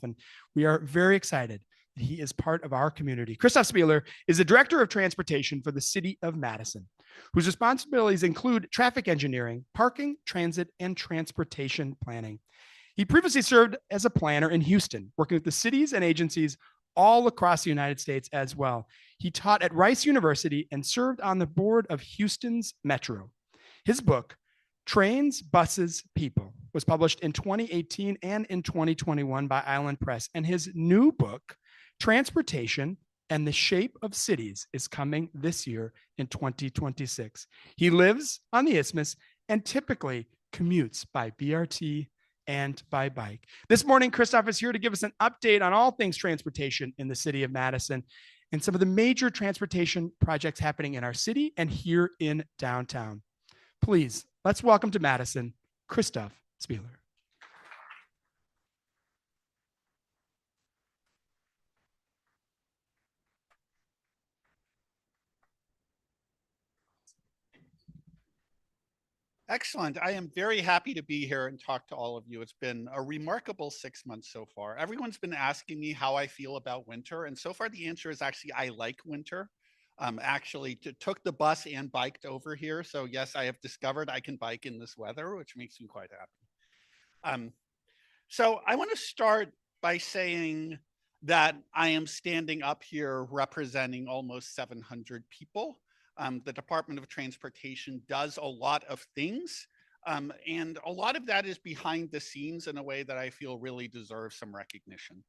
and we are very excited that he is part of our community. Christof Spieler is the Director of Transportation for the City of Madison, whose responsibilities include traffic engineering, parking, transit, and transportation planning. He previously served as a planner in Houston, working with the cities and agencies all across the United States as well. He taught at Rice University and served on the board of Houston's Metro. His book, Trains, Buses, People, was published in 2018 and in 2021 by Island Press. And his new book, Transportation and the Shape of Cities, is coming this year in 2026. He lives on the Isthmus and typically commutes by BRT and by bike. This morning, Christof is here to give us an update on all things transportation in the city of Madison and some of the major transportation projects happening in our city and here in downtown. Please, let's welcome to Madison, Christof Spieler. Excellent. I am very happy to be here and talk to all of you. It's been a remarkable 6 months so far. Everyone's been asking me how I feel about winter, and so far the answer is actually I like winter. Actually took the bus and biked over here. So yes, I have discovered I can bike in this weather, which makes me quite happy. So I want to start by saying that I am standing up here representing almost 700 people. The Department of Transportation does a lot of things, and a lot of that is behind the scenes in a way that I feel really deserves some recognition.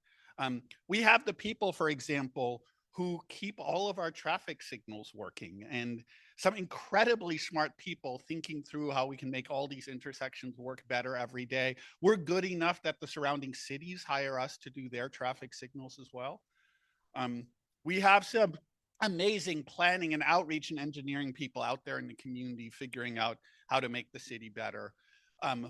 We have the people, for example, who keep all of our traffic signals working, and some incredibly smart people thinking through how we can make all these intersections work better every day. We're good enough that the surrounding cities hire us to do their traffic signals as well. We have some amazing planning and outreach and engineering people out there in the community figuring out how to make the city better.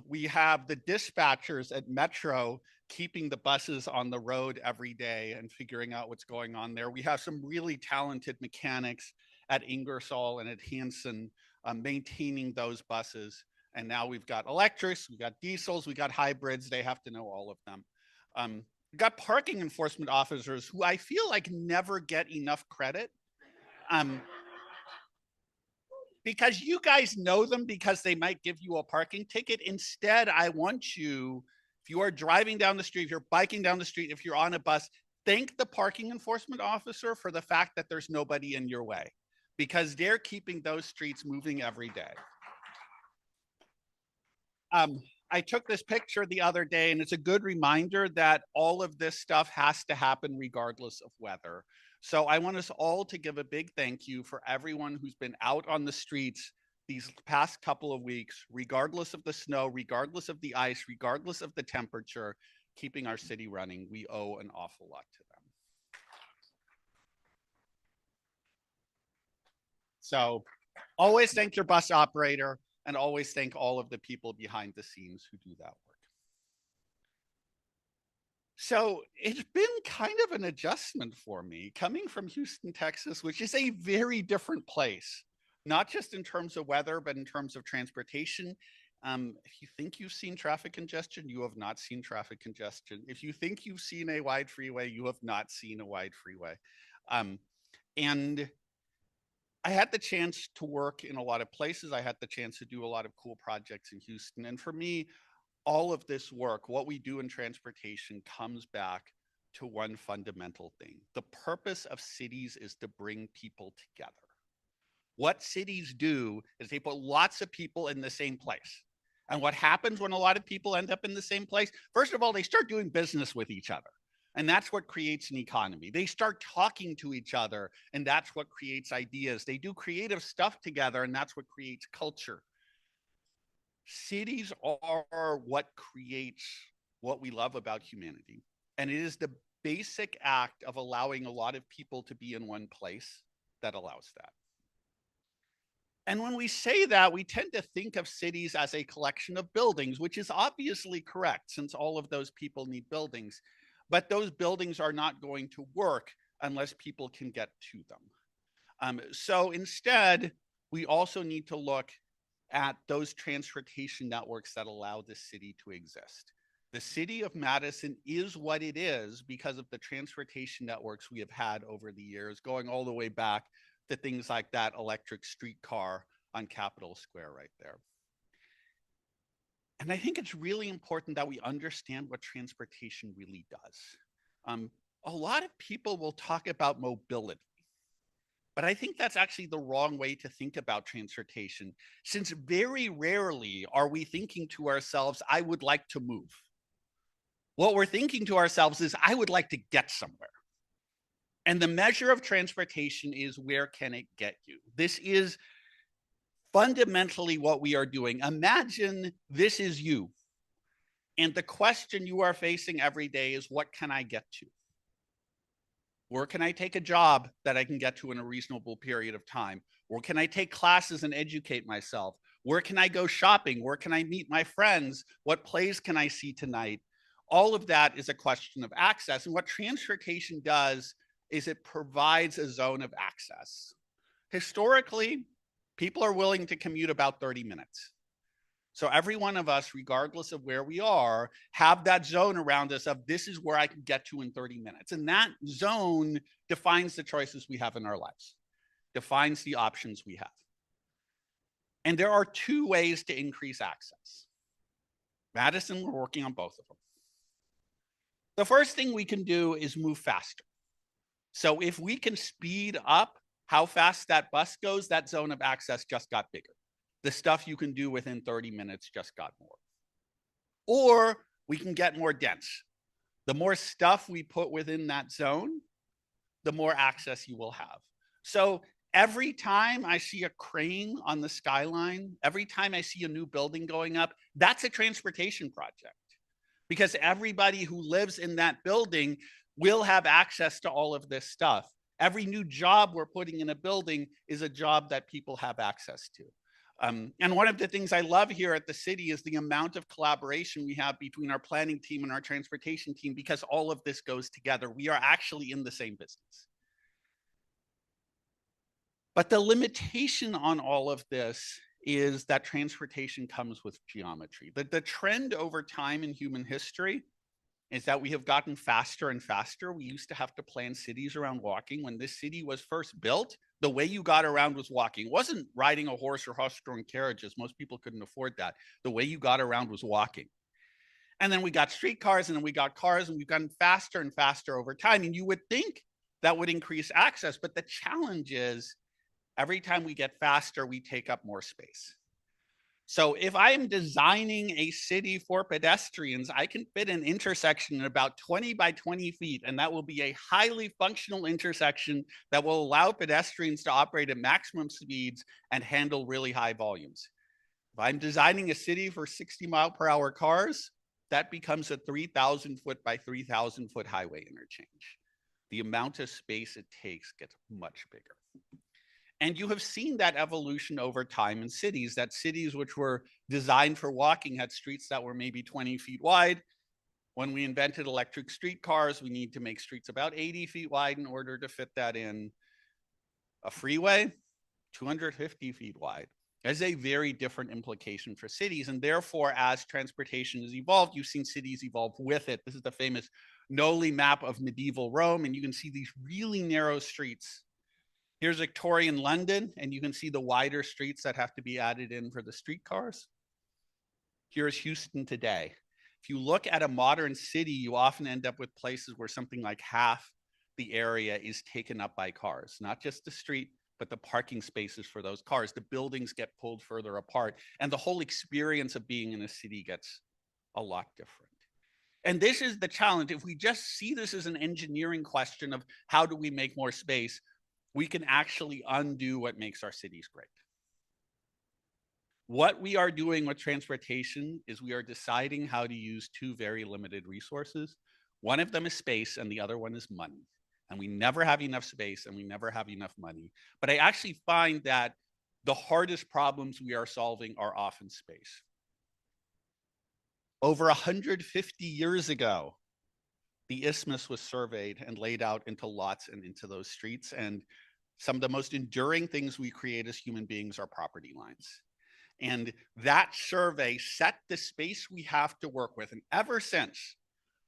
We have the dispatchers at Metro keeping the buses on the road every day and figuring out what's going on there. We have some really talented mechanics at Ingersoll and at Hanson maintaining those buses. And now we've got electrics, we've got diesels, we got hybrids. They have to know all of them. We've got parking enforcement officers who I feel like never get enough credit. Because you guys know them because they might give you a parking ticket. Instead, I want you, if you are driving down the street, if you're biking down the street, if you're on a bus, thank the parking enforcement officer for the fact that there's nobody in your way, because they're keeping those streets moving every day. I took this picture the other day, and it's a good reminder that all of this stuff has to happen regardless of weather. So I want us all to give a big thank you for everyone who's been out on the streets these past couple of weeks, regardless of the snow, regardless of the ice, regardless of the temperature, keeping our city running. We owe an awful lot to them. So always thank your bus operator, and always thank all of the people behind the scenes who do that work. So it's been kind of an adjustment for me coming from Houston, Texas, which is a very different place, not just in terms of weather, but in terms of transportation. If you think you've seen traffic congestion, you have not seen traffic congestion. If you think you've seen a wide freeway, you have not seen a wide freeway. And I had the chance to work in a lot of places. I had the chance to do a lot of cool projects in Houston. And for me, all of this work, what we do in transportation, comes back to one fundamental thing. The purpose of cities is to bring people together. What cities do is they put lots of people in the same place. And what happens when a lot of people end up in the same place? First of all, they start doing business with each other. And that's what creates an economy. They start talking to each other, and that's what creates ideas. They do creative stuff together, and that's what creates culture. Cities are what creates what we love about humanity. And it is the basic act of allowing a lot of people to be in one place that allows that. And when we say that, we tend to think of cities as a collection of buildings, which is obviously correct since all of those people need buildings. But those buildings are not going to work unless people can get to them. So instead, we also need to look at those transportation networks that allow the city to exist. The city of Madison is what it is because of the transportation networks we have had over the years, going all the way back to things like that electric streetcar on Capitol Square right there. And I think it's really important that we understand what transportation really does. A lot of people will talk about mobility, but I think that's actually the wrong way to think about transportation, since very rarely are we thinking to ourselves, I would like to move. What we're thinking to ourselves is, I would like to get somewhere. And the measure of transportation is, where can it get you? This is fundamentally what we are doing. Imagine this is you. And the question you are facing every day is, what can I get to? Where can I take a job that I can get to in a reasonable period of time? Where can I take classes and educate myself? Where can I go shopping? Where can I meet my friends? What plays can I see tonight? All of that is a question of access. And what transportation does is it provides a zone of access. Historically, people are willing to commute about 30 minutes. So every one of us, regardless of where we are, have that zone around us of, this is where I can get to in 30 minutes. And that zone defines the choices we have in our lives, defines the options we have. And there are two ways to increase access. Madison, we're working on both of them. The first thing we can do is move faster. So if we can speed up how fast that bus goes, that zone of access just got bigger. The stuff you can do within 30 minutes just got more. Or we can get more dense. The more stuff we put within that zone, the more access you will have. So every time I see a crane on the skyline, every time I see a new building going up, that's a transportation project. Because everybody who lives in that building will have access to all of this stuff. Every new job we're putting in a building is a job that people have access to. And one of the things I love here at the city is the amount of collaboration we have between our planning team and our transportation team, because all of this goes together. We are actually in the same business. But the limitation on all of this is that transportation comes with geometry. The trend over time in human history is that we have gotten faster and faster. We used to have to plan cities around walking. When this city was first built, the way you got around was walking. It wasn't riding a horse or horse-drawn carriages. Most people couldn't afford that. The way you got around was walking. And then we got streetcars, and then we got cars, and we've gotten faster and faster over time. And you would think that would increase access, but the challenge is, every time we get faster, we take up more space. So if I am designing a city for pedestrians, I can fit an intersection in about 20 by 20 feet, and that will be a highly functional intersection that will allow pedestrians to operate at maximum speeds and handle really high volumes. If I'm designing a city for 60-mile-per-hour cars, that becomes a 3,000 foot by 3,000 foot highway interchange. The amount of space it takes gets much bigger. And you have seen that evolution over time in cities, that cities which were designed for walking had streets that were maybe 20 feet wide. When we invented electric streetcars, we need to make streets about 80 feet wide in order to fit that in. A freeway, 250 feet wide. That's a very different implication for cities. And therefore, as transportation has evolved, you've seen cities evolve with it. This is the famous Noli map of medieval Rome, and you can see these really narrow streets. Here's Victorian London, and you can see the wider streets that have to be added in for the streetcars. Here's Houston today. If you look at a modern city, you often end up with places where something like half the area is taken up by cars, not just the street, but the parking spaces for those cars. The buildings get pulled further apart, and the whole experience of being in a city gets a lot different. And this is the challenge. If we just see this as an engineering question of how do we make more space, we can actually undo what makes our cities great. What we are doing with transportation is we are deciding how to use two very limited resources. One of them is space, and the other one is money. And we never have enough space, and we never have enough money. But I actually find that the hardest problems we are solving are often space. Over 150 years ago, the isthmus was surveyed and laid out into lots and into those streets. And some of the most enduring things we create as human beings are property lines. And that survey set the space we have to work with. And ever since,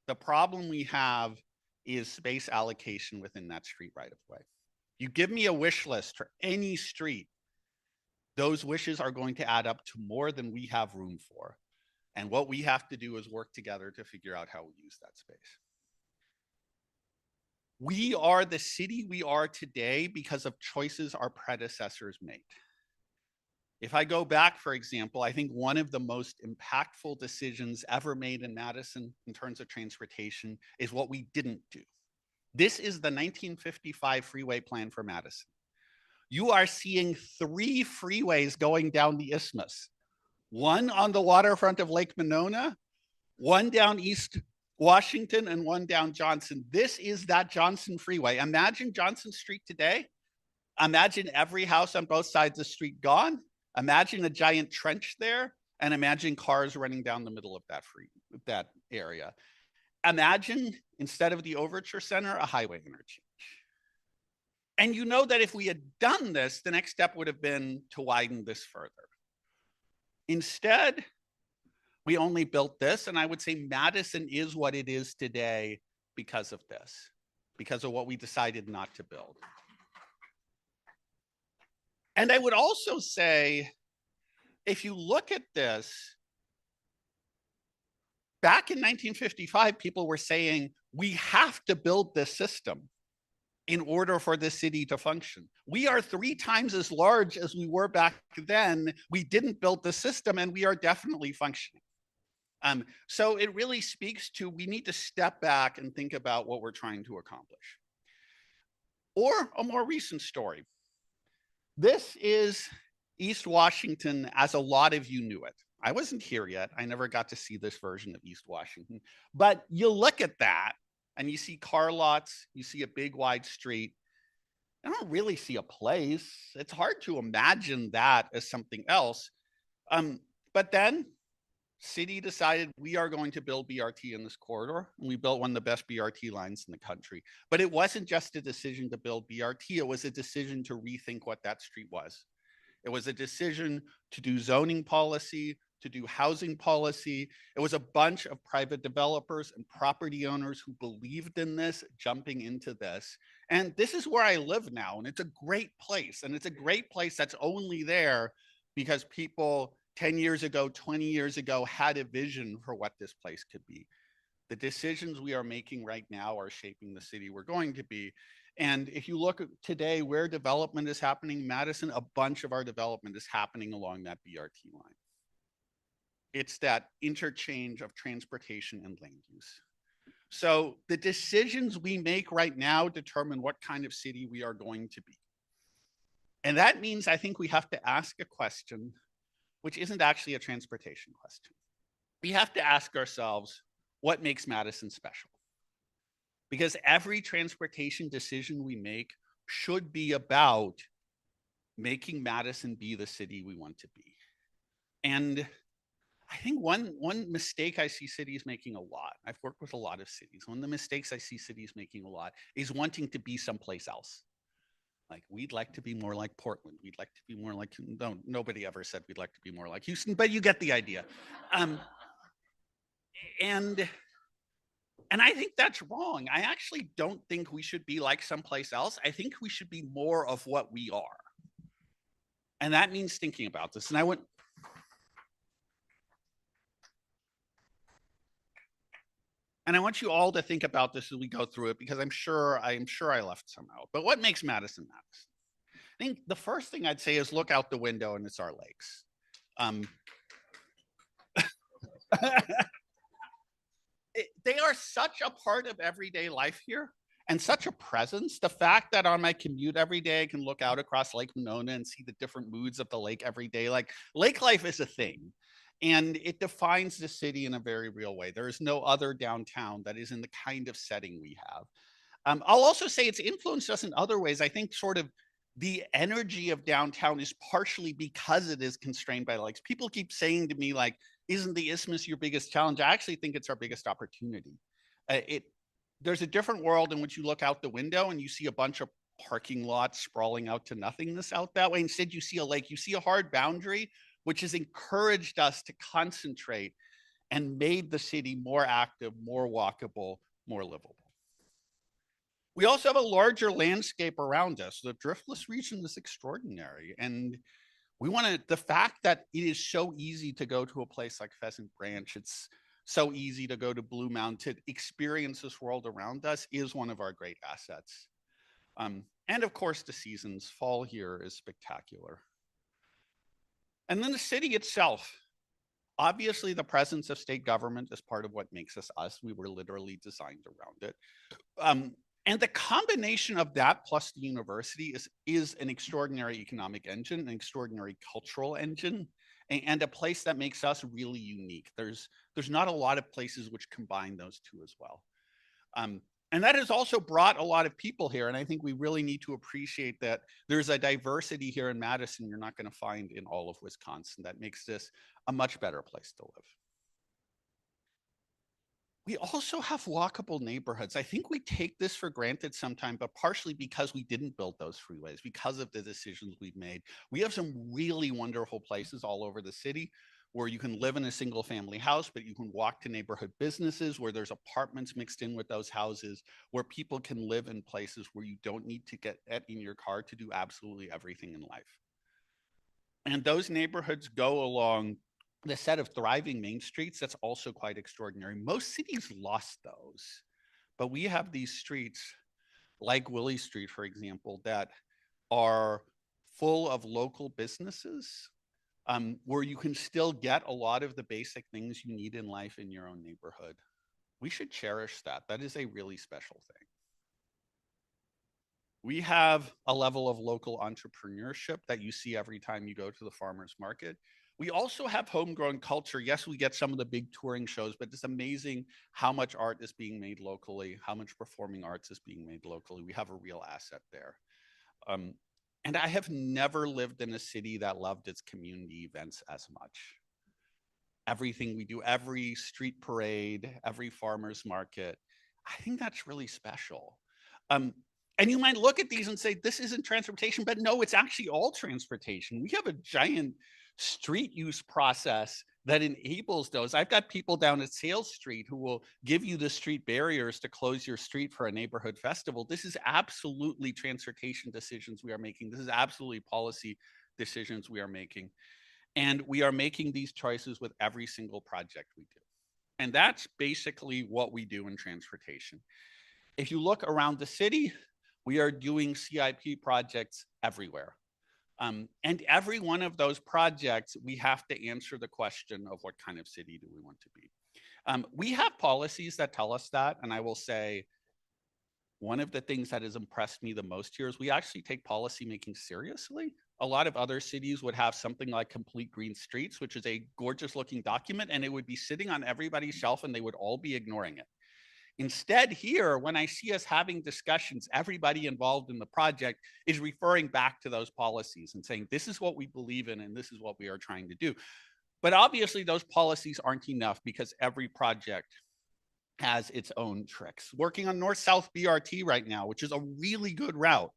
the problem we have is space allocation within that street right of way. You give me a wish list for any street, those wishes are going to add up to more than we have room for. And what we have to do is work together to figure out how we use that space. We are the city we are today because of choices our predecessors made. If I go back, for example, I think one of the most impactful decisions ever made in Madison in terms of transportation is what we didn't do. This is the 1955 freeway plan for Madison. You are seeing 3 freeways going down the isthmus. One on the waterfront of Lake Monona, one down East Washington, and one down Johnson. This is that Johnson freeway. Imagine Johnson Street today. Imagine every house on both sides of the street gone. Imagine a giant trench there, and imagine cars running down the middle of that area. Imagine, instead of the Overture Center, a highway interchange. And you know that if we had done this, the next step would have been to widen this further. Instead, we only built this, and I would say Madison is what it is today because of this, because of what we decided not to build. And I would also say, if you look at this, back in 1955, people were saying, we have to build this system in order for the city to function. We are 3 times as large as we were back then. We didn't build the system, and we are definitely functioning. So it really speaks to, we need to step back and think about what we're trying to accomplish. Or a more recent story. This is East Washington as a lot of you knew it. I wasn't here yet. I never got to see this version of East Washington. But you look at that and you see car lots, you see a big wide street. I don't really see a place. It's hard to imagine that as something else. But then city decided we are going to build BRT in this corridor. And we built one of the best BRT lines in the country. But it wasn't just a decision to build BRT. It was a decision to rethink what that street was. It was a decision to do zoning policy, to do housing policy. It was a bunch of private developers and property owners who believed in this, jumping into this. And this is where I live now. And it's a great place. And it's a great place that's only there because people 10 years ago, 20 years ago, had a vision for what this place could be. The decisions we are making right now are shaping the city we're going to be. And if you look at today where development is happening, Madison, a bunch of our development is happening along that BRT line. It's that interchange of transportation and land use. So the decisions we make right now determine what kind of city we are going to be. And that means I think we have to ask a question which isn't actually a transportation question. We have to ask ourselves, what makes Madison special? Because every transportation decision we make should be about making Madison be the city we want to be. And I think one mistake I see cities making a lot, I've worked with a lot of cities, one of the mistakes I see cities making a lot is wanting to be someplace else. Like, we'd like to be more like Portland. We'd like to be more like, no, nobody ever said we'd like to be more like Houston, but you get the idea. And I think that's wrong. I actually don't think we should be like someplace else. I think we should be more of what we are. And that means thinking about this. And I want you all to think about this as we go through it, because I'm sure I left some out. But what makes Madison Madison? I think the first thing I'd say is look out the window and it's our lakes. They are such a part of everyday life here and such a presence. The fact that on my commute every day, I can look out across Lake Monona and see the different moods of the lake every day. Like, lake life is a thing. And it defines the city in a very real way. There is no other downtown that is in the kind of setting we have. I'll also say it's influenced us in other ways. I think sort of the energy of downtown is partially because it is constrained by lakes. People keep saying to me, like, isn't the isthmus your biggest challenge? I actually think it's our biggest opportunity. There's a different world in which you look out the window and you see a bunch of parking lots sprawling out to nothingness out that way. Instead, you see a lake, you see a hard boundary which has encouraged us to concentrate and made the city more active, more walkable, more livable. We also have a larger landscape around us. The driftless region is extraordinary. And we want to, the fact that it is so easy to go to a place like Pheasant Branch, it's so easy to go to Blue Mountain, experience this world around us is one of our great assets. And of course, the seasons. Fall here is spectacular. And then the city itself. Obviously, the presence of state government is part of what makes us us. We were literally designed around it. And the combination of that plus the university is an extraordinary economic engine, an extraordinary cultural engine, and a place that makes us really unique. There's not a lot of places which combine those two as well. And that has also brought a lot of people here. And I think we really need to appreciate that there's a diversity here in Madison you're not going to find in all of Wisconsin that makes this a much better place to live. We also have walkable neighborhoods. I think we take this for granted sometimes, but partially because we didn't build those freeways, because of the decisions we've made. We have some really wonderful places all over the city where you can live in a single family house, but you can walk to neighborhood businesses, where there's apartments mixed in with those houses, where people can live in places where you don't need to get in your car to do absolutely everything in life. And those neighborhoods go along the set of thriving main streets. That's also quite extraordinary. Most cities lost those, but we have these streets like Willie Street, for example, that are full of local businesses where you can still get a lot of the basic things you need in life in your own neighborhood. We should cherish that. That is a really special thing. We have a level of local entrepreneurship that you see every time you go to the farmer's market. We also have homegrown culture. Yes, we get some of the big touring shows, but it's amazing how much art is being made locally, how much performing arts is being made locally. We have a real asset there. And I have never lived in a city that loved its community events as much. Everything we do, every street parade, every farmer's market, I think that's really special. And you might look at these and say, this isn't transportation, but no, it's actually all transportation. We have a giant street use process that enables those. I've got people down at Sales Street who will give you the street barriers to close your street for a neighborhood festival. This is absolutely transportation decisions we are making. This is absolutely policy decisions we are making. And we are making these choices with every single project we do. And that's basically what we do in transportation. If you look around the city, we are doing CIP projects everywhere. And every one of those projects, we have to answer the question of what kind of city do we want to be. We have policies that tell us that. And I will say, one of the things that has impressed me the most here is we actually take policymaking seriously. A lot of other cities would have something like Complete Green Streets, which is a gorgeous looking document, and it would be sitting on everybody's shelf and they would all be ignoring it. Instead, here, when I see us having discussions, everybody involved in the project is referring back to those policies and saying, this is what we believe in and this is what we are trying to do. But obviously, those policies aren't enough because every project has its own tricks. Working on North-South BRT right now, which is a really good route.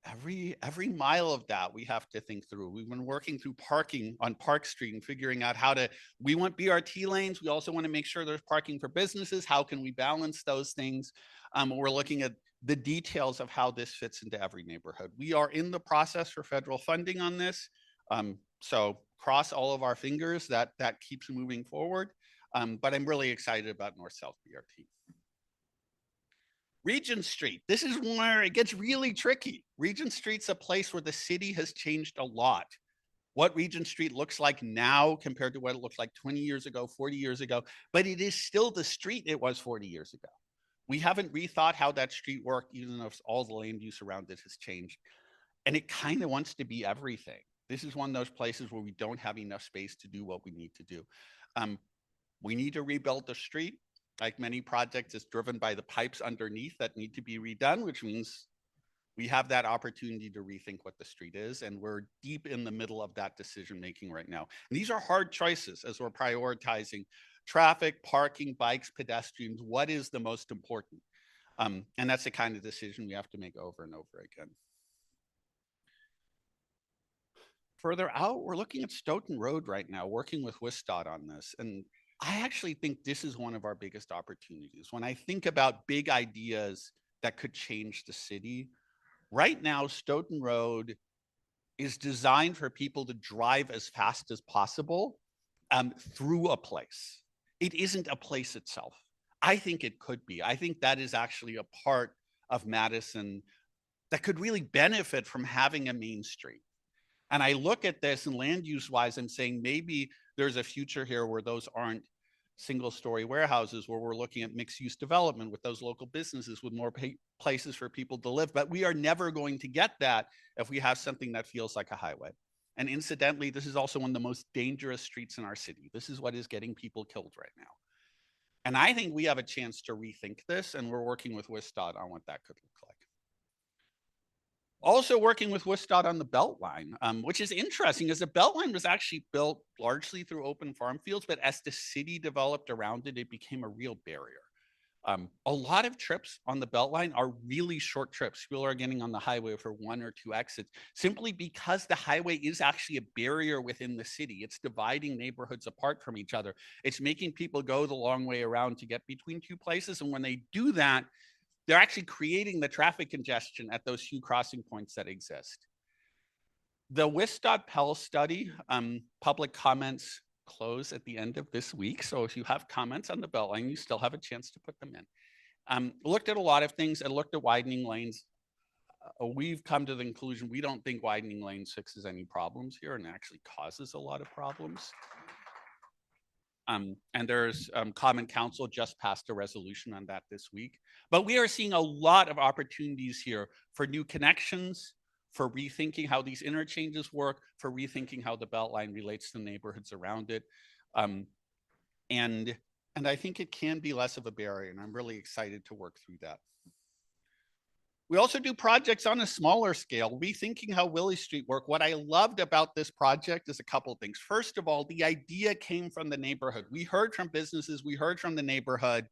Every mile of that we have to think through. We've been working through parking on Park Street and figuring out how to, we want BRT lanes. We also want to make sure there's parking for businesses. How can we balance those things? We're looking at the details of how this fits into every neighborhood. We are in the process for federal funding on this. So cross all of our fingers that keeps moving forward. But I'm really excited about North-South BRT. Regent Street, this is where it gets really tricky. Regent Street's a place where the city has changed a lot. What Regent Street looks like now compared to what it looked like 20 years ago, 40 years ago, but it is still the street it was 40 years ago. We haven't rethought how that street worked, even though all the land use around it has changed. And it kind of wants to be everything. This is one of those places where we don't have enough space to do what we need to do. We need to rebuild the street. Like many projects, it's driven by the pipes underneath that need to be redone, which means we have that opportunity to rethink what the street is. And we're deep in the middle of that decision making right now. And these are hard choices as we're prioritizing traffic, parking, bikes, pedestrians. What is the most important? And that's the kind of decision we have to make over and over again. further out, we're looking at Stoughton Road right now, working with WSDOT on this. And I actually think this is one of our biggest opportunities. When I think about big ideas that could change the city, right now, Stoughton Road is designed for people to drive as fast as possible through a place. It isn't a place itself. I think it could be. I think that is actually a part of Madison that could really benefit from having a main street. And I look at this and land use wise, I'm saying maybe there's a future here where those aren't single story warehouses, where we're looking at mixed use development with those local businesses with more places for people to live. But we are never going to get that if we have something that feels like a highway. And incidentally, this is also one of the most dangerous streets in our city. This is what is getting people killed right now. And I think we have a chance to rethink this, and we're working with WSDOT on what that could look like. Also working with WSDOT on the Beltline, which is interesting, as the Beltline was actually built largely through open farm fields, but as the city developed around it, it became a real barrier. A lot of trips on the Beltline are really short trips. People are getting on the highway for 1 or 2 exits simply because the highway is actually a barrier within the city. It's dividing neighborhoods apart from each other. It's making people go the long way around to get between 2 places. And when they do that, they're actually creating the traffic congestion at those few crossing points that exist. The WSDOT Pell study, public comments close at the end of this week. So if you have comments on the Beltline, you still have a chance to put them in. Looked at a lot of things. I looked at widening lanes. We've come to the conclusion we don't think widening lanes fixes any problems here and actually causes a lot of problems. And there's Common Council just passed a resolution on that this week. But we are seeing a lot of opportunities here for new connections, for rethinking how these interchanges work, for rethinking how the Beltline relates to the neighborhoods around it. And I think it can be less of a barrier, and I'm really excited to work through that. We also do projects on a smaller scale, rethinking how Willie Street work. What I loved about this project is a couple of things. First of all, the idea came from the neighborhood. We heard from businesses, we heard from the neighborhood.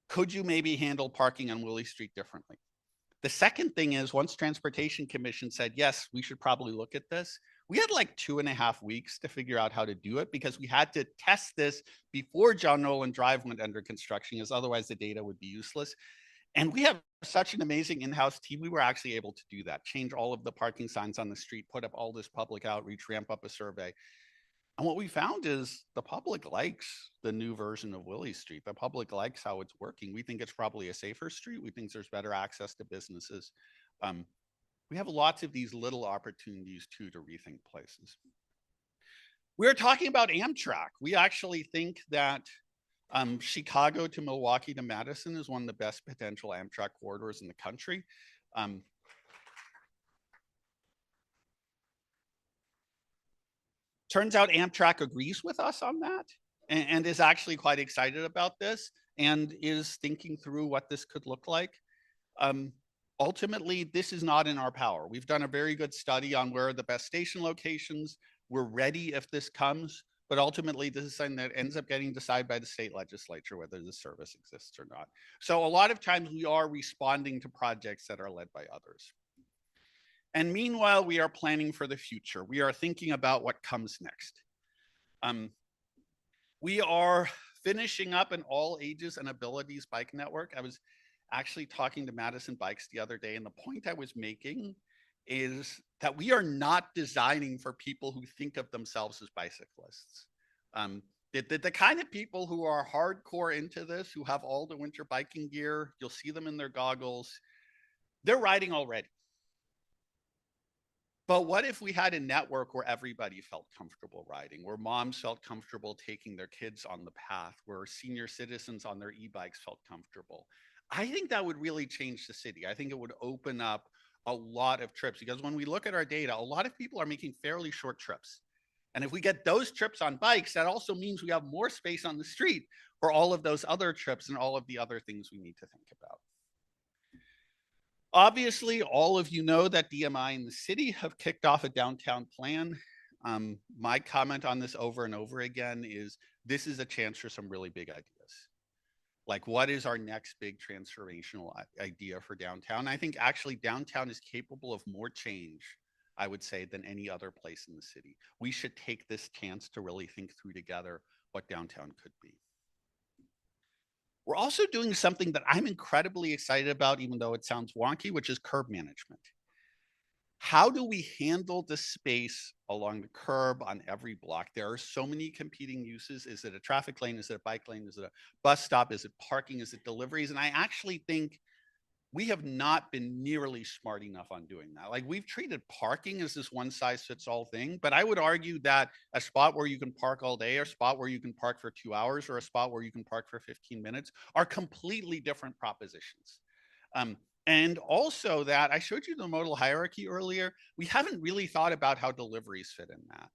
Could you maybe handle parking on Willie Street differently? The second thing is, once Transportation Commission said, yes, we should probably look at this, we had like 2.5 weeks to figure out how to do it because we had to test this before John Nolan Drive went under construction, because otherwise the data would be useless. And we have such an amazing in-house team. We were actually able to do that, change all of the parking signs on the street, put up all this public outreach, ramp up a survey. And what we found is the public likes the new version of Willie Street. The public likes how it's working. We think it's probably a safer street. We think there's better access to businesses. We have lots of these little opportunities too to rethink places. We're talking about Amtrak. We actually think that Chicago to Milwaukee to Madison is one of the best potential Amtrak corridors in the country. Turns out Amtrak agrees with us on that and is actually quite excited about this and is thinking through what this could look like. Ultimately, this is not in our power. We've done a very good study on where are the best station locations. We're ready if this comes, but ultimately this is something that ends up getting decided by the state legislature whether the service exists or not. So a lot of times we are responding to projects that are led by others. And meanwhile, we are planning for the future. We are thinking about what comes next. We are finishing up an all ages and abilities bike network. I was actually talking to Madison Bikes the other day, and the point I was making is that we are not designing for people who think of themselves as bicyclists. The kind of people who are hardcore into this, who have all the winter biking gear, you'll see them in their goggles, they're riding already. But what if we had a network where everybody felt comfortable riding, where moms felt comfortable taking their kids on the path, where senior citizens on their e-bikes felt comfortable? I think that would really change the city. I think it would open up a lot of trips, because when we look at our data, a lot of people are making fairly short trips. And if we get those trips on bikes, that also means we have more space on the street for all of those other trips and all of the other things we need to think about. Obviously, all of you know that DMI and the city have kicked off a downtown plan. My comment on this over and over again is this is a chance for some really big ideas. Like, what is our next big transformational idea for downtown? I think actually downtown is capable of more change I would say, than any other place in the city. We should take this chance to really think through together what downtown could be. We're also doing something that I'm incredibly excited about, even though it sounds wonky, which is curb management. How do we handle the space along the curb on every block? There are so many competing uses. Is it a traffic lane? Is it a bike lane? Is it a bus stop? Is it parking? Is it deliveries? And I actually think we have not been nearly smart enough on doing that. Like, we've treated parking as this one size fits all thing, but I would argue that a spot where you can park all day, or a spot where you can park for 2 hours, or a spot where you can park for 15 minutes are completely different propositions. And also that I showed you the modal hierarchy earlier. We haven't really thought about how deliveries fit in that.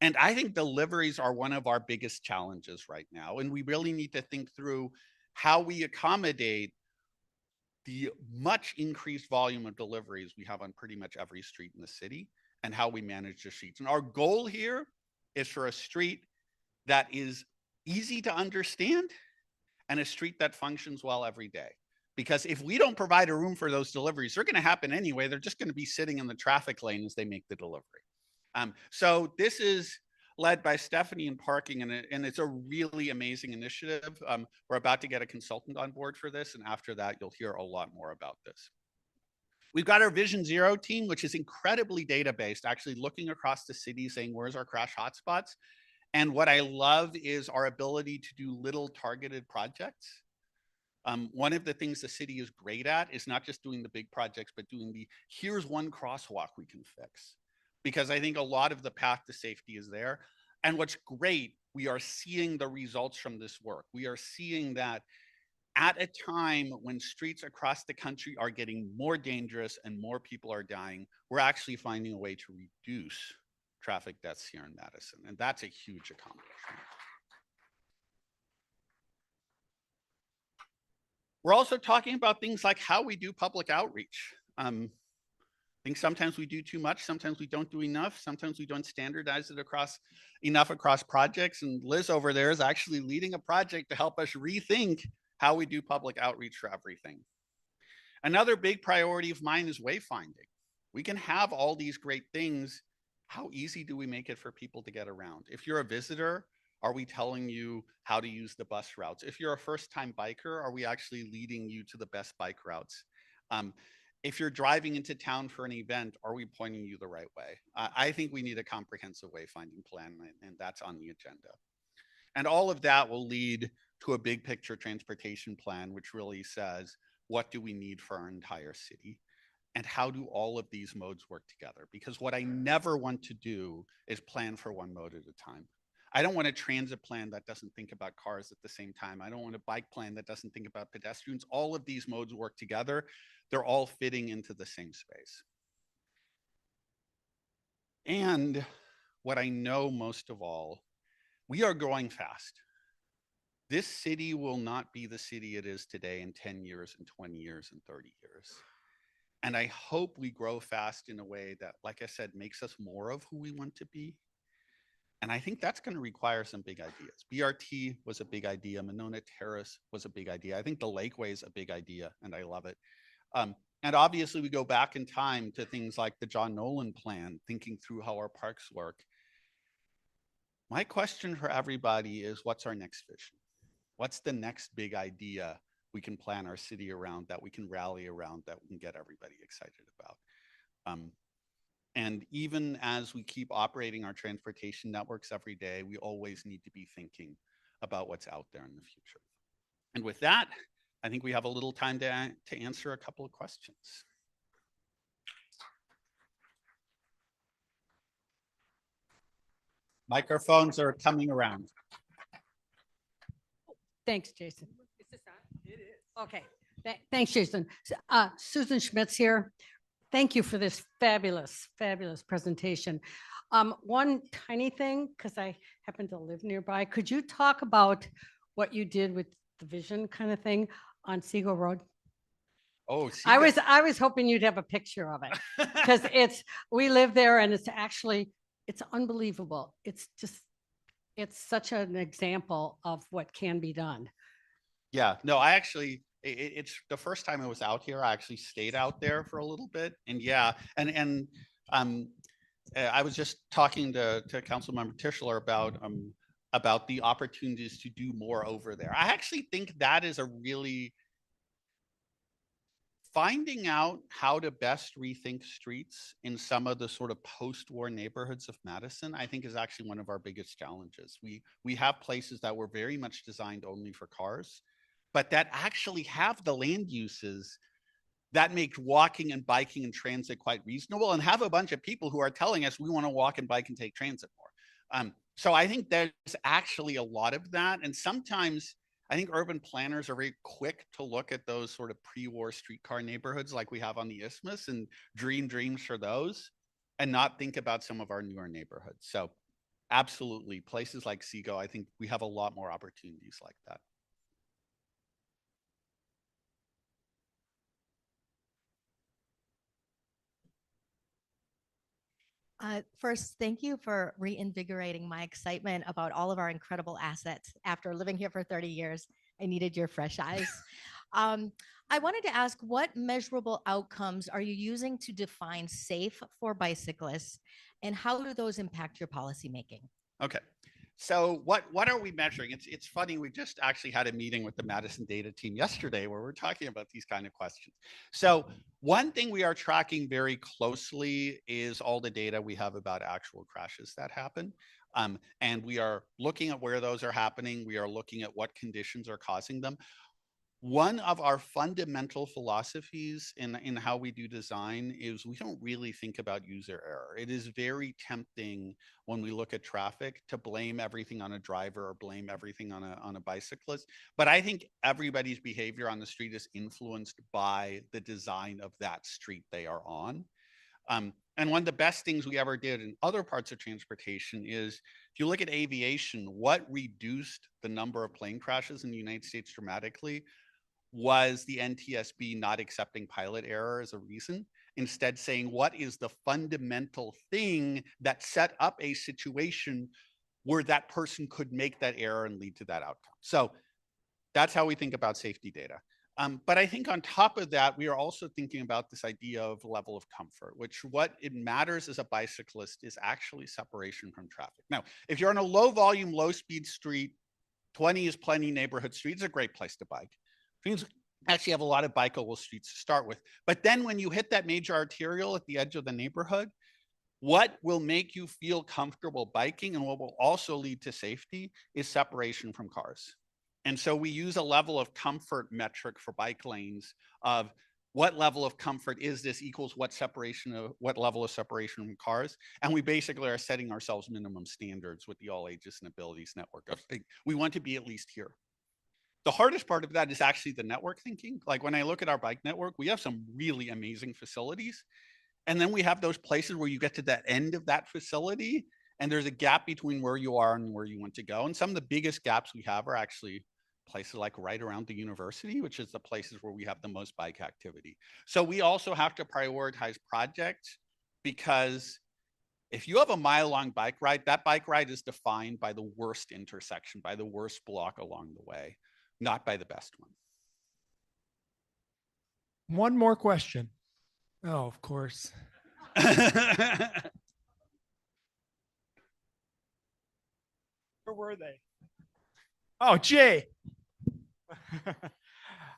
And I think deliveries are one of our biggest challenges right now. And we really need to think through how we accommodate the much increased volume of deliveries we have on pretty much every street in the city, and how we manage the streets. And our goal here is for a street that is easy to understand and a street that functions well every day. Because if we don't provide a room for those deliveries, they're going to happen anyway. They're just going to be sitting in the traffic lane as they make the delivery. So this is led by Stephanie in parking, and it's a really amazing initiative. We're about to get a consultant on board for this, and after that, you'll hear a lot more about this. We've got our Vision Zero team, which is incredibly data-based, actually looking across the city, saying, where's our crash hotspots? And what I love is our ability to do little targeted projects. One of the things the city is great at is not just doing the big projects, but doing the, here's one crosswalk we can fix. Because I think a lot of the path to safety is there. And what's great, we are seeing the results from this work. We are seeing that at a time when streets across the country are getting more dangerous and more people are dying, we're actually finding a way to reduce traffic deaths here in Madison. And that's a huge accomplishment. We're also talking about things like how we do public outreach. I think sometimes we do too much, sometimes we don't do enough, sometimes we don't standardize it enough across projects. And Liz over there is actually leading a project to help us rethink how we do public outreach for everything. Another big priority of mine is wayfinding. We can have all these great things. How easy do we make it for people to get around? If you're a visitor, are we telling you how to use the bus routes? If you're a first-time biker, are we actually leading you to the best bike routes? If you're driving into town for an event, are we pointing you the right way? I think we need a comprehensive wayfinding plan, and that's on the agenda. And all of that will lead to a big picture transportation plan, which really says, what do we need for our entire city? And how do all of these modes work together? Because what I never want to do is plan for one mode at a time. I don't want a transit plan that doesn't think about cars at the same time. I don't want a bike plan that doesn't think about pedestrians. All of these modes work together. They're all fitting into the same space. And what I know most of all, we are growing fast. This city will not be the city it is today in 10 years and 20 years and 30 years. And I hope we grow fast in a way that, like I said, makes us more of who we want to be. And I think that's going to require some big ideas. BRT was a big idea. Monona Terrace was a big idea. I think the Lakeway is a big idea, and I love it. And obviously, we go back in time to things like the John Nolan plan, thinking through how our parks work. My question for everybody is, what's our next vision? What's the next big idea we can plan our city around, that we can rally around, that we can get everybody excited about? And even as we keep operating our transportation networks every day, we always need to be thinking about what's out there in the future. And with that, I think we have a little time to answer a couple of questions. Microphones are coming around. Thanks, Jason. Is this on? It is. Okay. Thanks, Jason. Susan Schmitz here. Thank you for this fabulous, fabulous presentation. One tiny thing, because I happen to live nearby, could you talk about what you did with the vision kind of thing on Seagull Road? Oh, I was hoping you'd have a picture of it, because we live there, and it's unbelievable. It's such an example of what can be done. Yeah, no, it's the first time I was out here. I actually stayed out there for a little bit, and yeah, and I was just talking to Councilmember Tischler about the opportunities to do more over there. I actually think that is a really finding out how to best rethink streets in some of the sort of post-war neighborhoods of Madison, I think is actually one of our biggest challenges. We have places that were very much designed only for cars, but that actually have the land uses that make walking and biking and transit quite reasonable, and have a bunch of people who are telling us we want to walk and bike and take transit more. So I think there's actually a lot of that. And sometimes I think urban planners are very quick to look at those sort of pre-war streetcar neighborhoods like we have on the Isthmus and dream dreams for those and not think about some of our newer neighborhoods. So absolutely, places like Seago, I think we have a lot more opportunities like that. First, thank you for reinvigorating my excitement about all of our incredible assets. After living here for 30 years, I needed your fresh eyes. I wanted to ask, what measurable outcomes are you using to define safe for bicyclists, and how do those impact your policymaking? Okay. So what are we measuring? It's funny, we just actually had a meeting with the Madison data team yesterday where we're talking about these kind of questions. So one thing we are tracking very closely is all the data we have about actual crashes that happen. And we are looking at where those are happening. We are looking at what conditions are causing them. One of our fundamental philosophies in how we do design is we don't really think about user error. It is very tempting when we look at traffic to blame everything on a driver or blame everything on a bicyclist. But I think everybody's behavior on the street is influenced by the design of that street they are on. And one of the best things we ever did in other parts of transportation is, if you look at aviation, what reduced the number of plane crashes in the United States dramatically was the NTSB not accepting pilot error as a reason, instead saying what is the fundamental thing that set up a situation where that person could make that error and lead to that outcome. So that's how we think about safety data. But I think on top of that, we are also thinking about this idea of level of comfort, which what it matters as a bicyclist is actually separation from traffic. Now, if you're on a low volume, low speed street, 20 is plenty neighborhood street, it's a great place to bike. Things actually have a lot of bikeable streets to start with. But then when you hit that major arterial at the edge of the neighborhood, what will make you feel comfortable biking and what will also lead to safety is separation from cars. And so we use a level of comfort metric for bike lanes of what level of comfort is this equals what level of separation from cars. And we basically are setting ourselves minimum standards with the All Ages and Abilities Network. We want to be at least here. The hardest part of that is actually the network thinking. Like when I look at our bike network, we have some really amazing facilities. And then we have those places where you get to that end of that facility and there's a gap between where you are and where you want to go. And some of the biggest gaps we have are actually places like right around the university, which is the places where we have the most bike activity. So we also have to prioritize projects, because if you have a mile-long bike ride, that bike ride is defined by the worst intersection, by the worst block along the way, not by the best one. One more question. Oh, of course. Where were they? Oh, Jay.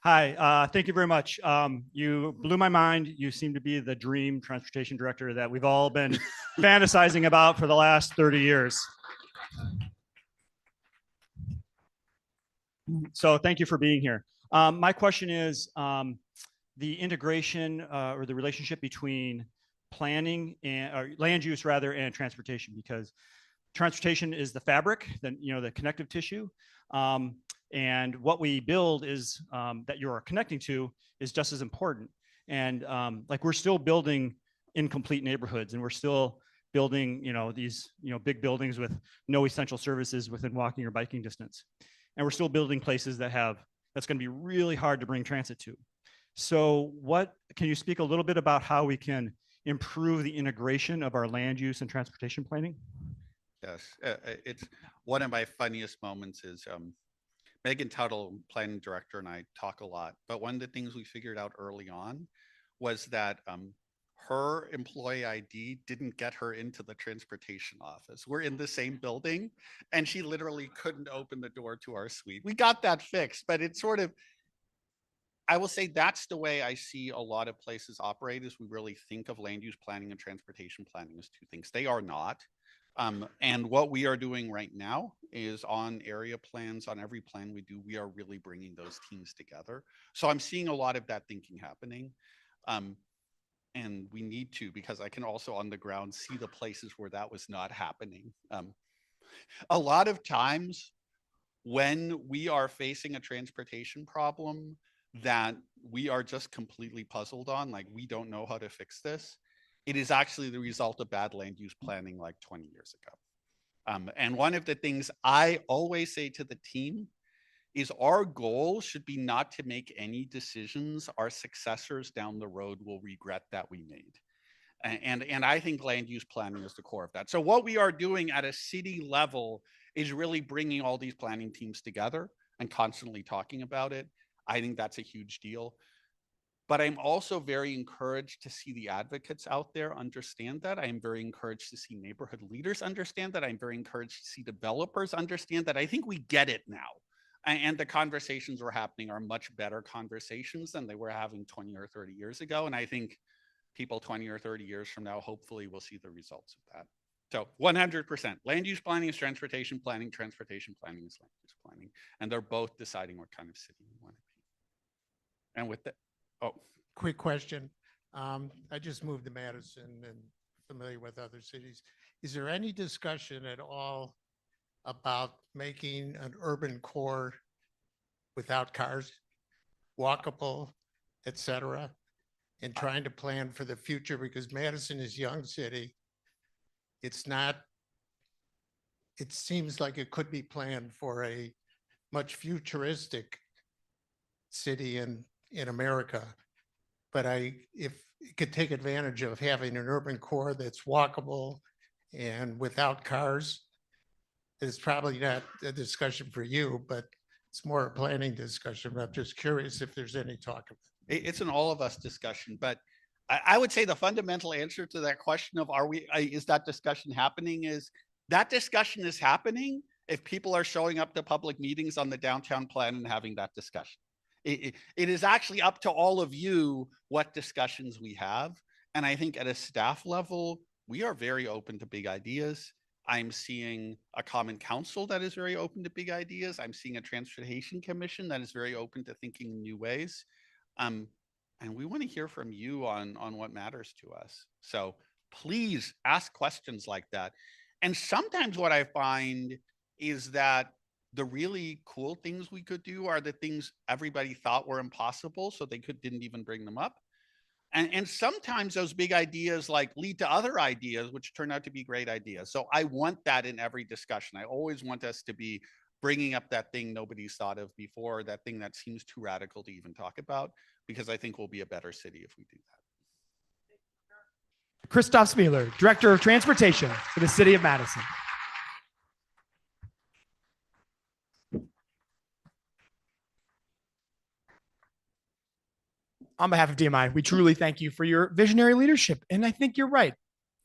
Hi, thank you very much. You blew my mind. You seem to be the dream transportation director that we've all been fantasizing about for the last 30 years. So thank you for being here. My question is the integration or the relationship between planning and or land use rather and transportation, because transportation is the fabric, the connective tissue. And what we build is that you're connecting to is just as important. And like we're still building incomplete neighborhoods, and we're still building, these, big buildings with no essential services within walking or biking distance. And we're still building places that's going to be really hard to bring transit to. So can you speak a little bit about how we can improve the integration of our land use and transportation planning? Yes, it's one of my funniest moments is Megan Tuttle, planning director, and I talk a lot, but one of the things we figured out early on was that her employee ID didn't get her into the transportation office. We're in the same building, and she literally couldn't open the door to our suite. We got that fixed, but it's sort of, I will say that's the way I see a lot of places operate, is we really think of land use planning and transportation planning as two things. They are not. And what we are doing right now is on area plans, on every plan we do, we are really bringing those teams together. So I'm seeing a lot of that thinking happening. And we need to, because I can also on the ground see the places where that was not happening. A lot of times when we are facing a transportation problem that we are just completely puzzled on, like we don't know how to fix this, it is actually the result of bad land use planning like 20 years ago. And one of the things I always say to the team is our goal should be not to make any decisions our successors down the road will regret that we made. And I think land use planning is the core of that. So what we are doing at a city level is really bringing all these planning teams together and constantly talking about it. I think that's a huge deal. But I'm also very encouraged to see the advocates out there understand that. I am very encouraged to see neighborhood leaders understand that. I'm very encouraged to see developers understand that. I think we get it now. And the conversations we're happening are much better conversations than they were having 20 or 30 years ago. And I think people 20 or 30 years from now, hopefully will see the results of that. So 100%, land use planning is transportation planning is land use planning. And they're both deciding what kind of city we want to be. And with that, quick question. I just moved to Madison and familiar with other cities. Is there any discussion at all about making an urban core without cars, walkable, et cetera, and trying to plan for the future? Because Madison is a young city. It's not, it seems like it could be planned for a much futuristic city in America. But if it could take advantage of having an urban core that's walkable and without cars, it's probably not a discussion for you, but it's more a planning discussion. I'm just curious if there's any talk of it. It's an all of us discussion, but I would say the fundamental answer to that question of is that discussion happening is that discussion is happening if people are showing up to public meetings on the downtown plan and having that discussion. It is actually up to all of you what discussions we have. And I think at a staff level, we are very open to big ideas. I'm seeing a common council that is very open to big ideas. I'm seeing a transportation commission that is very open to thinking in new ways. And we want to hear from you on what matters to us. So please ask questions like that. And sometimes what I find is that the really cool things we could do are the things everybody thought were impossible, so they didn't even bring them up. And sometimes those big ideas like lead to other ideas, which turn out to be great ideas. So I want that in every discussion. I always want us to be bringing up that thing nobody's thought of before, that thing that seems too radical to even talk about, because I think we'll be a better city if we do that. Christof Spieler, Director of Transportation for the City of Madison. On behalf of DMI, we truly thank you for your visionary leadership. And I think you're right.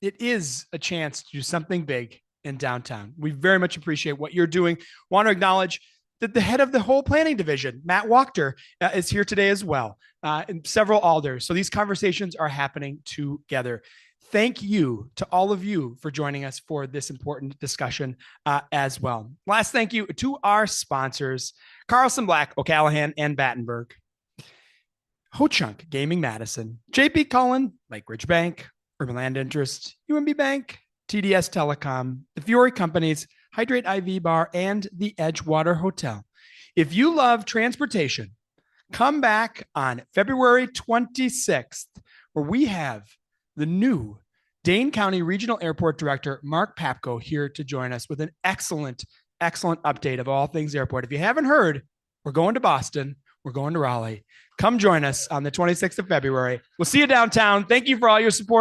It is a chance to do something big in downtown. We very much appreciate what you're doing. Want to acknowledge that the head of the whole planning division, Matt Wachter, is here today as well, and several alders. So these conversations are happening together. Thank you to all of you for joining us for this important discussion as well. Last thank you to our sponsors, Carlson Black, O'Callahan, and Battenberg. Ho-Chunk Gaming Madison, JP Cullen, Lake Ridge Bank, Urban Land Interest, UMB Bank, TDS Telecom, the Fiore Companies, Hydrate IV Bar, and the Edgewater Hotel. If you love transportation, come back on February 26th, where we have the new Dane County Regional Airport Director, Mark Papko, here to join us with an excellent update of all things airport. If you haven't heard, we're going to Boston. We're going to Raleigh. Come join us on the 26th of February. We'll see you downtown. Thank you for all your support.